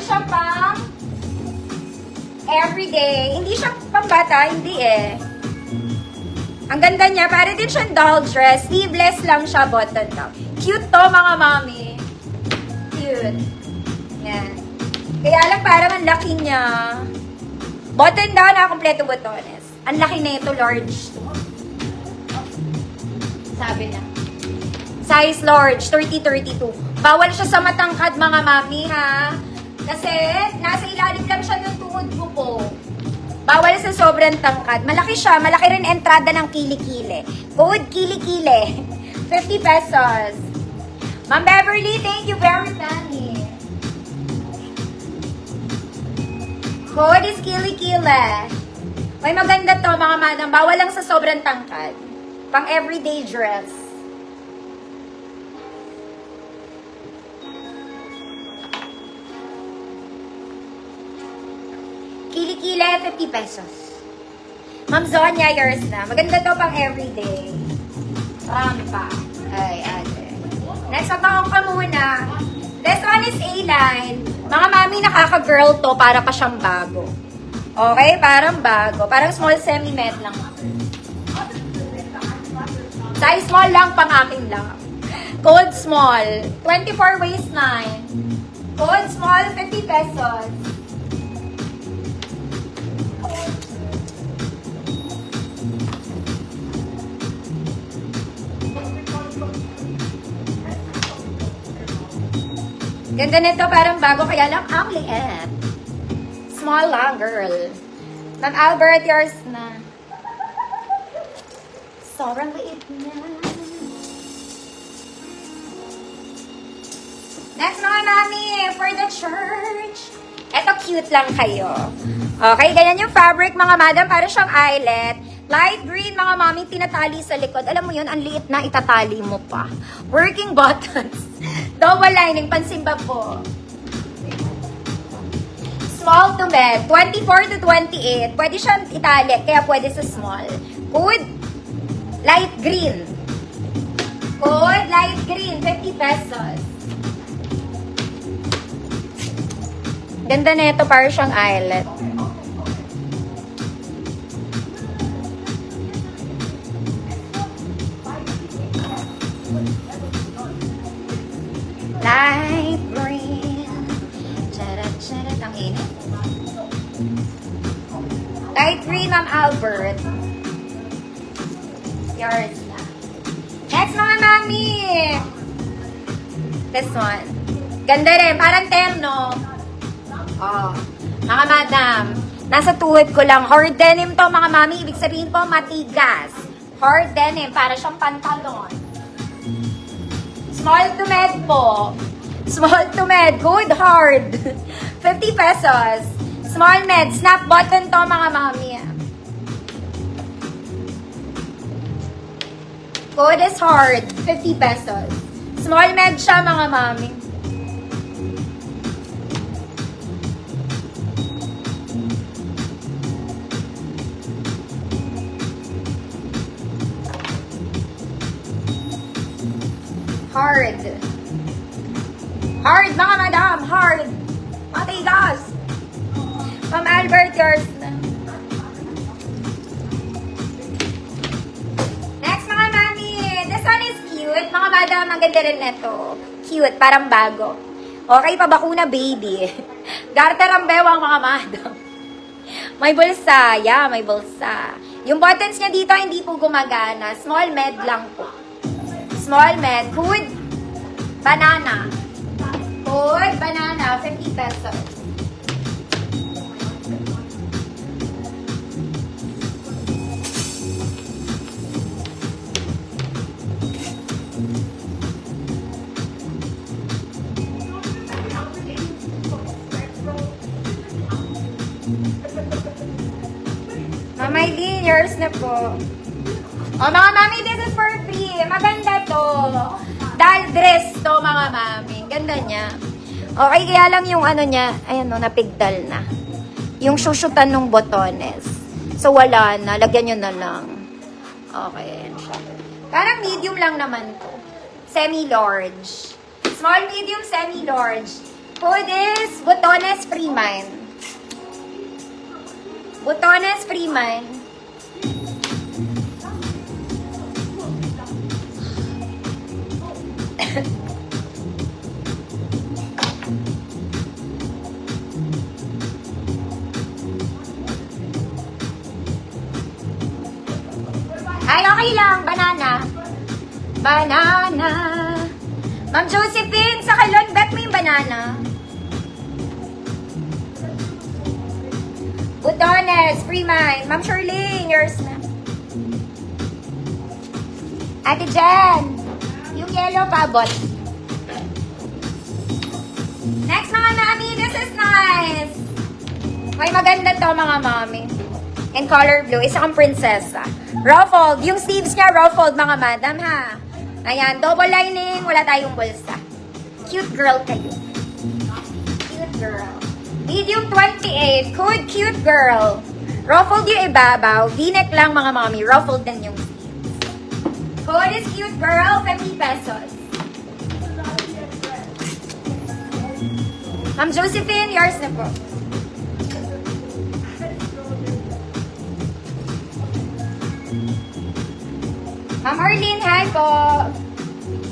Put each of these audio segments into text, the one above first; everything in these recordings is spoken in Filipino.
Siya pang everyday. Hindi siya pang bata, hindi eh. Ang ganda niya, para din siyang doll dress. Sleeveless lang siya, button top. Cute to, mga mami. Cute. Yan. Kaya lang parang ang laki niya. Button down na kompleto botones. Ang laki na ito, large to. Sabi na. Size large, 30-32. Bawal siya sa matangkad, mga mami, ha? Kasi, nasa ilalim lang siya ng tuhod mo po. Bawal sa sobrang tangkad. Malaki siya. Malaki rin entrada ng kilikili. Code kilikili. 50 pesos. Ma'am Beverly, thank you very much. Code is kilikili. May maganda to, mga madam. Bawal lang sa sobrang tangkad. Pang everyday dress. Kilikili, 50 pesos. Ma'am Zonia, yours na. Maganda to pang everyday. Rampa. Ay, ate. Next, abang ka muna. This one is A-line. Mga mami, nakaka-girl to. Para pa siyang bago. Okay? Parang bago. Parang small semi-med lang. Size small lang, pang akin lang. Code small. 24 waistline. Code small, 50 pesos. Ganda nito, parang bago, kaya lang ang liit. Small lang, girl. Ma'am Albert, yours na. Sobrang liit na. Next, mga mami, for the church. Eto, cute lang kayo. Okay, ganyan yung fabric, mga madam, para siyang eyelet. Light green, mga mami, tinatali sa likod. Alam mo yun, ang liit na, itatali mo pa. Working buttons. Double lining, pansimba po. Small to med, 24 to 28. Pwede siyang itali, kaya pwede sa small. Code, light green. Code, light green, 50 pesos. Ganda na ito, para siyang eyelet. Light green. Charat, ang init. Light green, Ma'am Albert. Yours na. Next, mga mami. This one. Ganda rin. Parang terno. Oh. Mga madam. Nasa tuhod ko lang. Hard denim to, mga mami. Ibig sabihin po, matigas. Hard denim. Para siyang pantalon. Small to med po. Small to med. Good hard. 50 pesos. Small med. Snap button to, mga mami. Code is hard. 50 pesos. Small med siya, mga mami. Hard. Hard, mga madam. Hard. Matigas. Ma'am Albert, yours na. Next, mga mami. This one is cute. Mga madam, ang ganda rin nito. Cute, parang bago. Okay, pabakuna, baby. Garter ang bewang, mga madam. May bulsa. Yeah, may bulsa. Yung buttons niya dito, hindi po gumagana. Small med lang po. Small med. Hood, banana. Hood, banana. 50 pesos. Mama Eileen, yours na po. O, mga mami, this is for free. Maganda to. Doll dress to, mga mami. Ganda niya. Okay, kaya lang yung ano niya, ayan o, napigdal na. Yung susutan ng botones. So, wala na. Lagyan nyo na lang. Okay. Parang medium lang naman to. Semi-large. Small, medium, semi-large. Code is Botones Freeman. Botones Freeman. Ay, okay lang. Banana. Banana. Ma'am Josephine, sa kalon, bet mo yung banana. Butones, Freeman. Ma'am Shirley, yours na. Ate Jen, yung yellow pabot. Next, mga mami, this is nice. May maganda to, mga mami. In color blue, isa kang prinsesa. Ruffled, yung sleeves niya ruffled, mga madam, ha. Ayan, double lining, wala tayong bulsa. Cute girl kayo. Cute girl. Medium 28, code cute girl. Ruffled yung ibabaw, v-neck lang, mga mami. Ruffled din yung sleeves. Code is cute girl, 50 pesos. Ma'am Josephine, yours na po. Ma'am Arlene, hi po.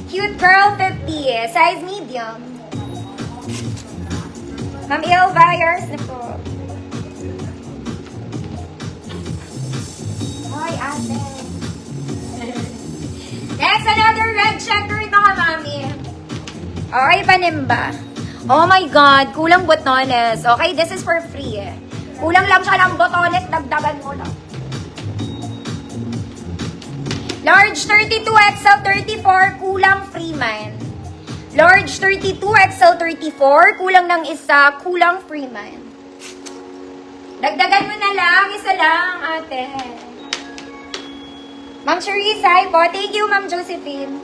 Cute girl, 50. Size medium. Ma'am Ilva, yours na po. Hoy, ate. Next, another red checkered, mga mami. Okay, panimba. Oh my God, kulang botones. Okay, this is for free eh. Kulang lang siya ng botones, dagdagan mo lang. Large 32, XL 34, kulang Freeman. Large 32, XL 34, kulang ng isa, kulang Freeman. Dagdagan mo na lang, isa lang, ate. Ma'am Cherise, hi po. Thank you, Ma'am Josephine.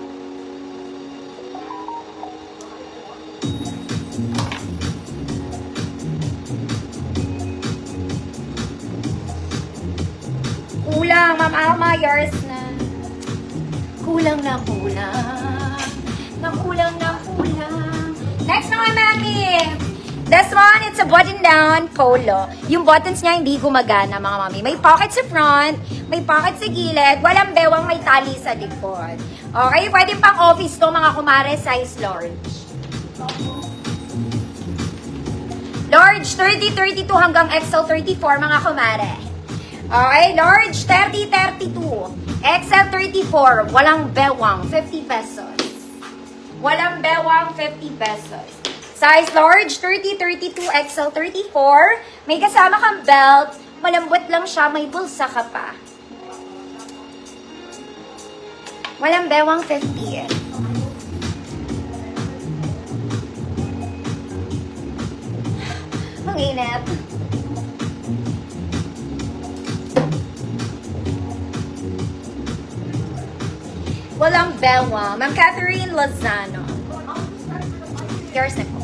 Kulang, Ma'am Alma, yours na. Kulang na kulang. Kulang na kulang. Next naman, mami. This one, it's a button-down polo. Yung buttons niya hindi gumagana, mga mami. May pocket sa front, may pocket sa gilid, walang bewang, may tali sa likod. Okay, pwede pang office to, mga kumare, size large. Large, 30, 32 hanggang XL 34, mga kumare. Okay, large, 30, 32. XL 34, walang bewang, 50 pesos. Walang bewang, 50 pesos. Size large, 30, 32, XL 34. May kasama kang belt. Malambot lang siya, may bulsa ka pa. Walang bewang, 50 eh. Ang init. Walang bewang. Ma'am Catherine Lozano. Yours na po.